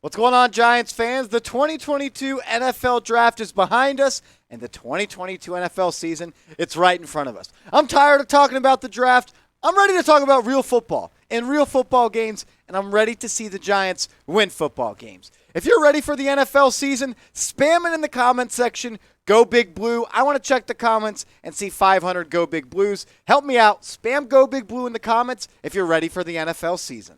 What's going on, Giants fans? The 2022 NFL Draft is behind us, and the 2022 NFL season, it's right in front of us. I'm tired of talking about the draft. I'm ready to talk about real football and real football games, and I'm ready to see the Giants win football games. If you're ready for the NFL season, spam it in the comment section. Go Big Blue. I want to check the comments and see 500 Go Big Blues. Help me out. Spam Go Big Blue in the comments if you're ready for the NFL season.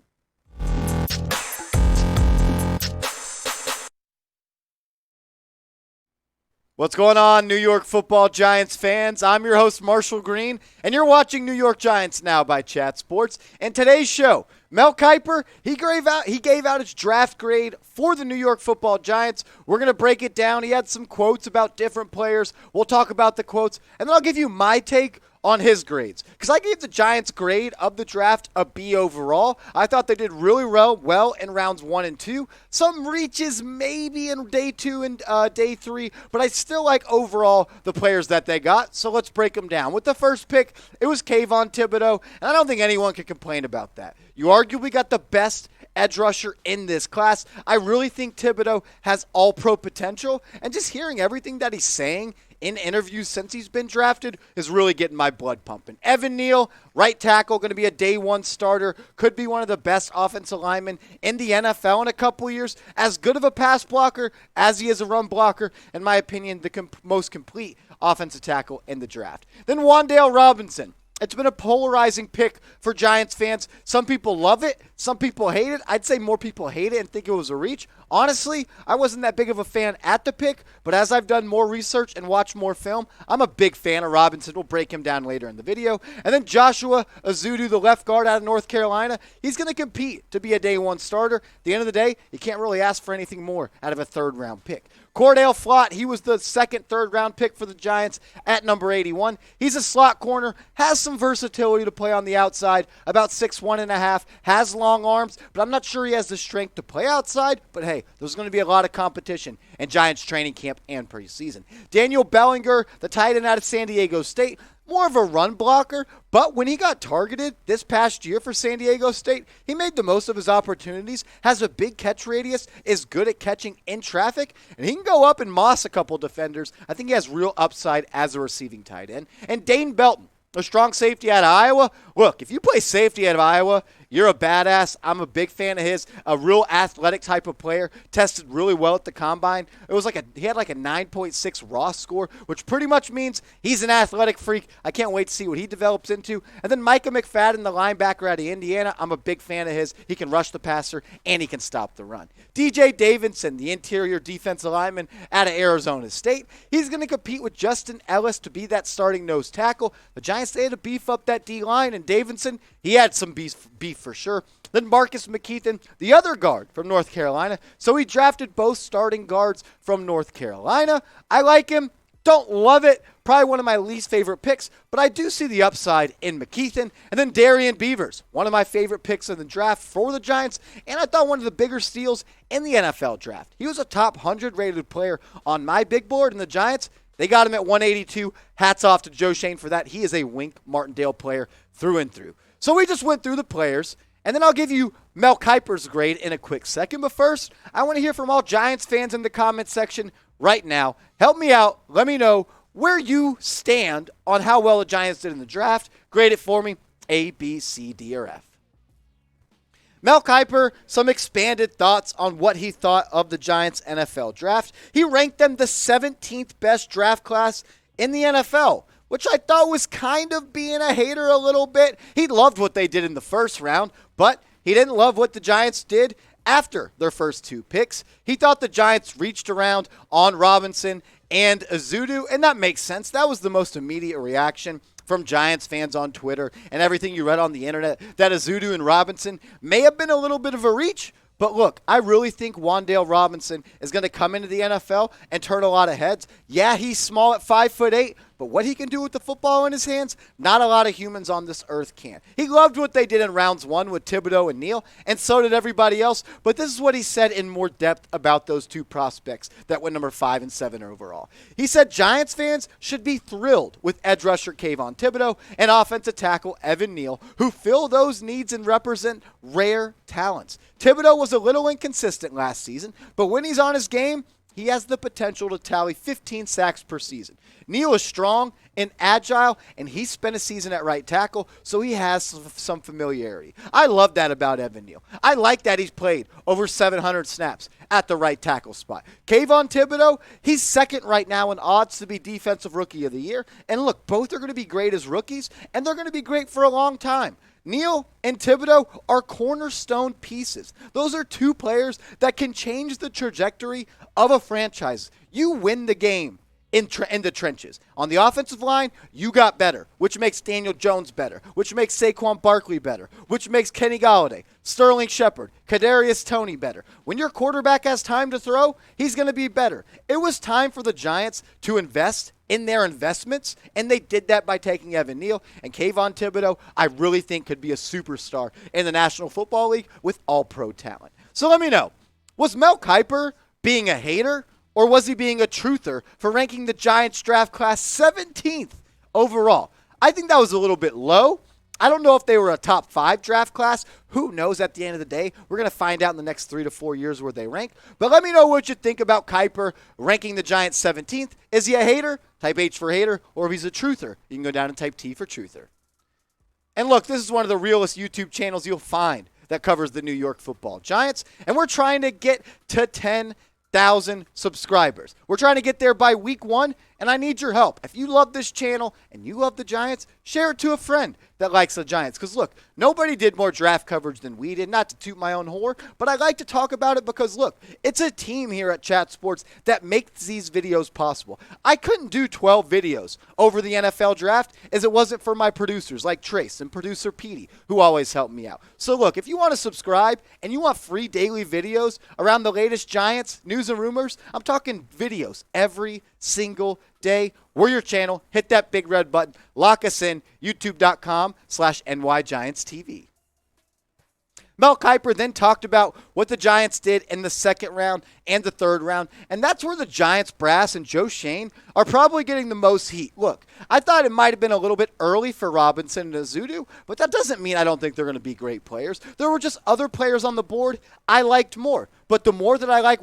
What's going on, New York Football Giants fans? I'm your host, Marshall Green, and you're watching New York Giants Now by Chat Sports. And today's show, Mel Kiper, he gave out his draft grade for the New York Football Giants. We're going to break it down. He had some quotes about different players. We'll talk about the quotes, and then I'll give you my take on his grades, because I gave the Giants' grade of the draft a B overall. I thought they did really well in rounds 1 and 2. Some reaches maybe in day 2 and day 3, but I still like overall the players that they got, so let's break them down. With the first pick, it was Kayvon Thibodeaux, and I don't think anyone can complain about that. You arguably got the best edge rusher in this class. I really think Thibodeaux has all-pro potential, and just hearing everything that he's saying in interviews since he's been drafted is really getting my blood pumping. Neal, right tackle, going to be a day 1 starter, could be one of the best offensive linemen in the NFL in a couple years. As good of a pass blocker as he is a run blocker, in my opinion, the most complete offensive tackle in the draft. Then Wan'Dale Robinson. It's been a polarizing pick for Giants fans. Some people love it. Some people hate it. I'd say more people hate it and think it was a reach. Honestly, I wasn't that big of a fan at the pick, but as I've done more research and watched more film, I'm a big fan of Robinson. We'll break him down later in the video. And then Joshua Ezeudu, the left guard out of North Carolina, he's going to compete to be a day 1 starter. At the end of the day, you can't really ask for anything more out of a third-round pick. Cor'Dale Flott, he was the second, third-round pick for the Giants at number 81. He's a slot corner, has some versatility to play on the outside, about 6'1.5", has long arms, but I'm not sure he has the strength to play outside. But hey, there's going to be a lot of competition in Giants training camp and preseason. Dane Bellinger, the tight end out of San Diego State, more of a run blocker, but when he got targeted this past year for San Diego State, he made the most of his opportunities, has a big catch radius, is good at catching in traffic, and he can go up and moss a couple defenders. I think he has real upside as a receiving tight end. And Dane Belton, a strong safety out of Iowa. Look, if you play safety out of Iowa, you're a badass. I'm a big fan of his. A real athletic type of player. Tested really well at the combine. He had like a 9.6 raw score, which pretty much means he's an athletic freak. I can't wait to see what he develops into. And then Micah McFadden, the linebacker out of Indiana. I'm a big fan of his. He can rush the passer and he can stop the run. DJ Davidson, the interior defensive lineman out of Arizona State. He's going to compete with Justin Ellis to be that starting nose tackle. The Giants, they had to beef up that D-line, and Davidson, he had some beef for sure. Then Marcus McKethan, the other guard from North Carolina. So he drafted both starting guards from North Carolina. I like him. Don't love it. Probably one of my least favorite picks, but I do see the upside in McKethan. And then Darian Beavers, one of my favorite picks in the draft for the Giants, and I thought one of the bigger steals in the NFL draft. He was a top 100 rated player on my big board, and the Giants, they got him at 182. Hats off to Joe Shane for that. He is a Wink Martindale player through and through. So we just went through the players, and then I'll give you Mel Kiper's grade in a quick second. But first, I want to hear from all Giants fans in the comment section right now. Help me out. Let me know where you stand on how well the Giants did in the draft. Grade it for me, A, B, C, D, or F. Mel Kiper, some expanded thoughts on what he thought of the Giants' NFL draft. He ranked them the 17th best draft class in the NFL, which I thought was kind of being a hater a little bit. He loved what they did in the first round, but he didn't love what the Giants did after their first 2 picks. He thought the Giants reached around on Robinson and Ezeudu, and that makes sense. That was the most immediate reaction from Giants fans on Twitter and everything you read on the internet, that Ezeudu and Robinson may have been a little bit of a reach. But look, I really think Wan'Dale Robinson is going to come into the NFL and turn a lot of heads. Yeah, he's small at 5'8", but what he can do with the football in his hands, not a lot of humans on this earth can. He loved what they did in rounds 1 with Thibodeaux and Neal, and so did everybody else, but this is what he said in more depth about those two prospects that went number 5 and 7 overall. He said Giants fans should be thrilled with edge rusher Kayvon Thibodeaux and offensive tackle Evan Neal, who fill those needs and represent rare talents. Thibodeaux was a little inconsistent last season, but when he's on his game, he has the potential to tally 15 sacks per season. Neal is strong and agile, and he spent a season at right tackle, so he has some familiarity. I love that about Evan Neal. I like that he's played over 700 snaps at the right tackle spot. Kayvon Thibodeaux, he's second right now in odds to be Defensive Rookie of the Year. And look, both are going to be great as rookies, and they're going to be great for a long time. Neal and Thibodeaux are cornerstone pieces. Those are two players that can change the trajectory of a franchise. You win the game in the trenches. On the offensive line, you got better, which makes Daniel Jones better, which makes Saquon Barkley better, which makes Kenny Golladay, Sterling Shepard, Kadarius Toney better. When your quarterback has time to throw, he's going to be better. It was time for the Giants to invest in their investments, and they did that by taking Evan Neal. And Kayvon Thibodeaux, I really think, could be a superstar in the National Football League with all-pro talent. So let me know, was Mel Kiper being a hater, or was he being a truther for ranking the Giants draft class 17th overall? I think that was a little bit low. I don't know if they were a top 5 draft class. Who knows at the end of the day? We're going to find out in the next 3 to 4 years where they rank. But let me know what you think about Kiper ranking the Giants 17th. Is he a hater? Type H for hater. Or if he's a truther, you can go down and type T for truther. And look, this is one of the realest YouTube channels you'll find that covers the New York Football Giants. And we're trying to get to 10,000 subscribers. We're trying to get there by week 1, and I need your help. If you love this channel and you love the Giants, share it to a friend that likes the Giants. Because look, nobody did more draft coverage than we did. Not to toot my own horn, but I like to talk about it because look, it's a team here at Chat Sports that makes these videos possible. I couldn't do 12 videos over the NFL draft as it wasn't for my producers like Trace and producer Petey, who always help me out. So look, if you want to subscribe and you want free daily videos around the latest Giants news and rumors, I'm talking videos every single day. We're your channel. Hit that big red button. Lock us in. YouTube.com/NYGiantsTV. Mel Kiper then talked about what the Giants did in the second round and the third round, and that's where the Giants brass and Joe Schoen are probably getting the most heat. Look, I thought it might have been a little bit early for Robinson and Ezeudu, but that doesn't mean I don't think they're going to be great players. There were just other players on the board I liked more, but the more that I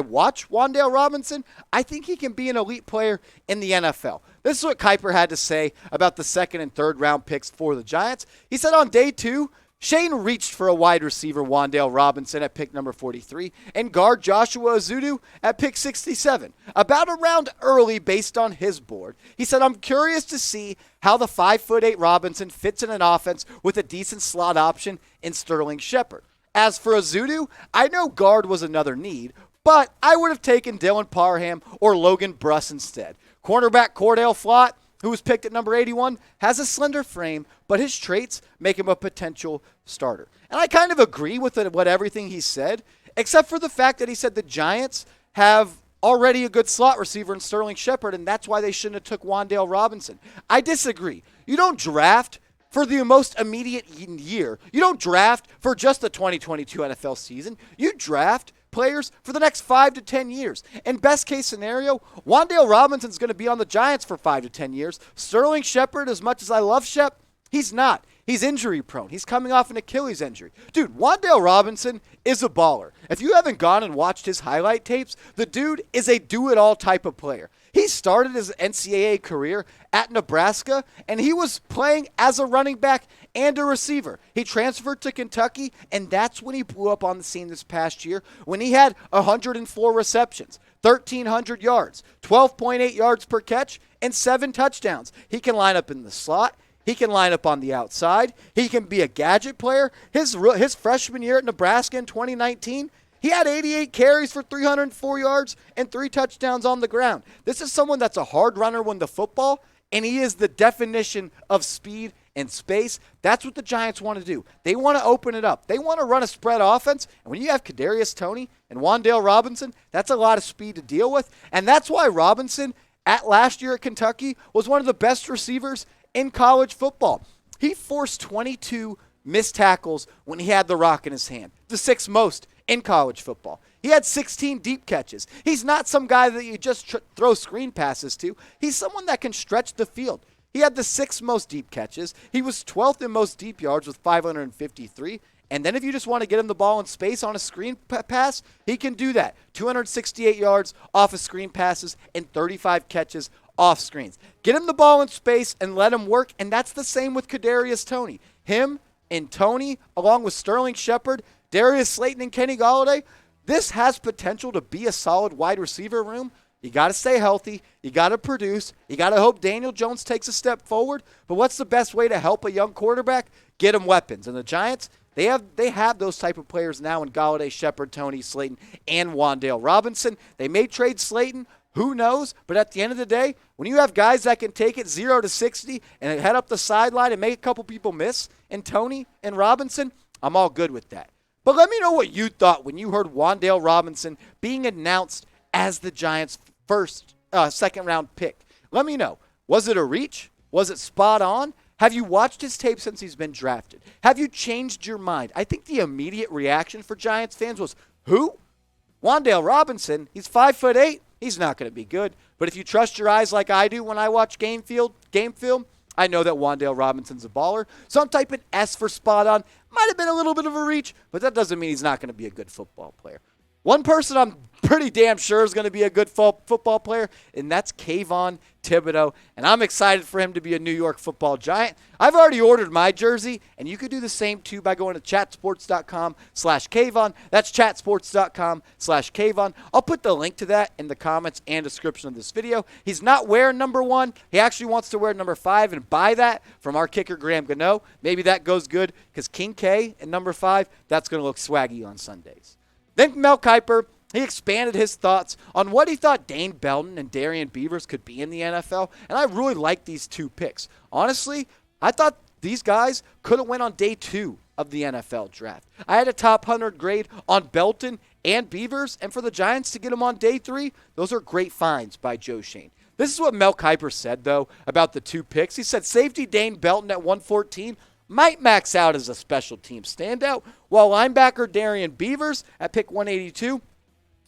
watch Wan'Dale Robinson, I think he can be an elite player in the NFL. This is what Kiper had to say about the second and third round picks for the Giants. He said on day 2, Schoen reached for a wide receiver, Wan'Dale Robinson, at pick number 43, and guard Joshua Ezeudu at pick 67, about a round early based on his board. He said, I'm curious to see how the 5'8" Robinson fits in an offense with a decent slot option in Sterling Shepard. As for Ezeudu, I know guard was another need, but I would have taken Dylan Parham or Logan Bruss instead. Cornerback Cor'Dale Flott, who was picked at number 81, has a slender frame, but his traits make him a potential starter. And I kind of agree with what everything he said, except for the fact that he said the Giants have already a good slot receiver in Sterling Shepard, and that's why they shouldn't have took Wan'Dale Robinson. I disagree. You don't draft for the most immediate year. You don't draft for just the 2022 NFL season. You draft players for the next 5 to 10 years. In best case scenario, Wan'Dale Robinson's going to be on the Giants for 5 to 10 years. Sterling Shepard, as much as I love Shep, he's not. He's injury prone. He's coming off an Achilles injury. Dude, Wan'Dale Robinson is a baller. If you haven't gone and watched his highlight tapes, the dude is a do-it-all type of player. He started his NCAA career at Nebraska, and he was playing as a running back and a receiver. He transferred to Kentucky, and that's when he blew up on the scene this past year when he had 104 receptions, 1,300 yards, 12.8 yards per catch, and 7 touchdowns. He can line up in the slot. He can line up on the outside. He can be a gadget player. His freshman year at Nebraska in 2019, he had 88 carries for 304 yards and 3 touchdowns on the ground. This is someone that's a hard runner when the football, and he is the definition of speed and space. That's what the Giants want to do. They want to open it up. They want to run a spread offense, and when you have Kadarius Toney and Wan'Dale Robinson, that's a lot of speed to deal with, and that's why Robinson at last year at Kentucky, was one of the best receivers in college football. He forced 22 missed tackles when he had the rock in his hand, the sixth most in college football. He had 16 deep catches. He's not some guy that you just throw screen passes to. He's someone that can stretch the field. He had the sixth most deep catches. He was 12th in most deep yards with 553. And then if you just want to get him the ball in space on a screen pass, he can do that. 268 yards off of screen passes and 35 catches off screens. Get him the ball in space and let him work, and that's the same with Kadarius Toney. Him and Toney, along with Sterling Shepard, Darius Slayton, and Kenny Golladay, this has potential to be a solid wide receiver room. You got to stay healthy. You got to produce. You got to hope Daniel Jones takes a step forward. But what's the best way to help a young quarterback? Get him weapons. And the Giants, they have those type of players now in Golladay, Shepard, Toney, Slayton, and Wan'Dale Robinson. They may trade Slayton. Who knows? But at the end of the day, when you have guys that can take it 0 to 60 and head up the sideline and make a couple people miss, and Toney and Robinson, I'm all good with that. But let me know what you thought when you heard Wan'Dale Robinson being announced as the Giants' second-round pick. Let me know. Was it a reach? Was it spot on? Have you watched his tape since he's been drafted? Have you changed your mind? I think the immediate reaction for Giants fans was, who? Wan'Dale Robinson, he's 5'8". He's not going to be good. But if you trust your eyes like I do when I watch game film, I know that Wan'Dale Robinson's a baller. So I'm typing S for spot on. Might have been a little bit of a reach, but that doesn't mean he's not going to be a good football player. One person I'm pretty damn sure is going to be a good football player, and that's Kayvon Thibodeaux, and I'm excited for him to be a New York Football Giant. I've already ordered my jersey, and you could do the same too by going to chatsports.com/Kayvon. That's chatsports.com/Kayvon. I'll put the link to that in the comments and description of this video. He's not wearing number 1. He actually wants to wear number 5 and buy that from our kicker, Graham Gano. Maybe that goes good because King K and number 5, that's going to look swaggy on Sundays. Then Mel Kiper, he expanded his thoughts on what he thought Dane Belton and Darian Beavers could be in the NFL, and I really like these two picks. Honestly, I thought these guys could have went on day 2 of the NFL draft. I had a top 100 grade on Belton and Beavers, and for the Giants to get them on day 3, those are great finds by Joe Schoen. This is what Mel Kiper said, though, about the two picks. He said safety Dane Belton at 114 might max out as a special team standout, while linebacker Darian Beavers at pick 182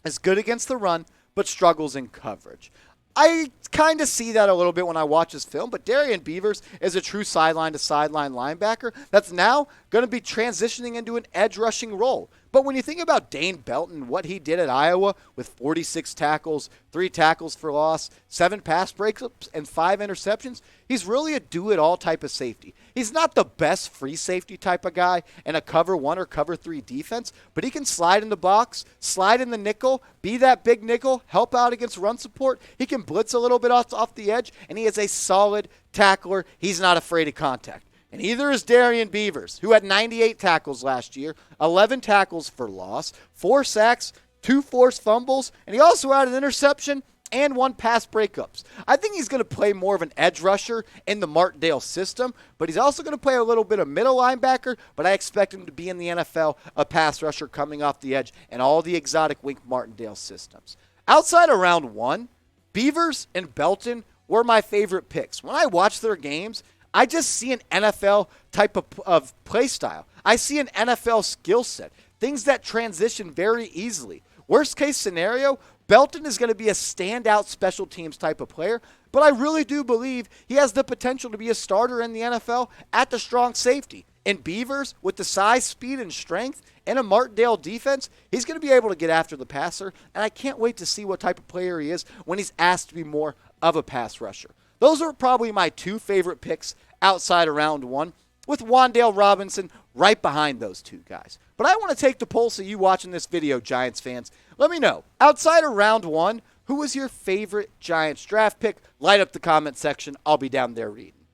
is good against the run, but struggles in coverage. I kind of see that a little bit when I watch his film, but Darian Beavers is a true sideline-to-sideline linebacker that's now going to be transitioning into an edge rushing role. But when you think about Dane Belton, what he did at Iowa with 46 tackles, 3 tackles for loss, 7 pass breakups, and 5 interceptions, he's really a do-it-all type of safety. He's not the best free safety type of guy in a cover 1 or cover 3 defense, but he can slide in the box, slide in the nickel, be that big nickel, help out against run support. He can blitz a little bit off the edge, and he is a solid tackler. He's not afraid of contact. And either is Darian Beavers, who had 98 tackles last year, 11 tackles for loss, 4 sacks, 2 forced fumbles, and he also had an interception and 1 pass breakups. I think he's going to play more of an edge rusher in the Martindale system, but he's also going to play a little bit of middle linebacker, but I expect him to be in the NFL, a pass rusher coming off the edge, and all the exotic Wink Martindale systems. Outside of round 1, Beavers and Belton were my favorite picks. When I watch their games, I just see an NFL type of play style. I see an NFL skill set, things that transition very easily. Worst case scenario, Belton is going to be a standout special teams type of player, but I really do believe he has the potential to be a starter in the NFL at the strong safety. And Beavers, with the size, speed, and strength, and a Martindale defense, he's going to be able to get after the passer, and I can't wait to see what type of player he is when he's asked to be more of a pass rusher. Those are probably my 2 favorite picks outside of round 1, with Wan'Dale Robinson right behind those 2 guys. But I want to take the pulse of you watching this video, Giants fans. Let me know, outside of round 1, who was your favorite Giants draft pick? Light up the comment section. I'll be down there reading.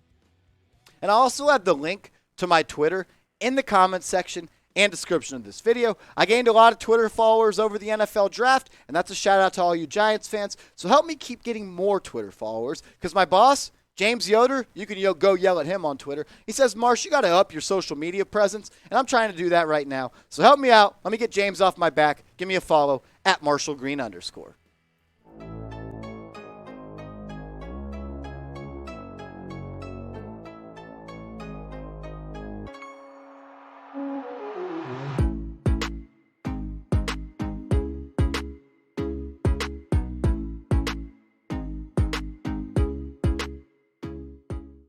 And I also have the link to my Twitter in the comment section and description of this video. I gained a lot of Twitter followers over the NFL draft, and that's a shout out to all you Giants fans. So help me keep getting more Twitter followers, because my boss, James Yoder, you can go yell at him on Twitter. He says, Marsh, you got to up your social media presence, and I'm trying to do that right now. So help me out. Let me get James off my back. Give me a follow at @MarshallGreen_.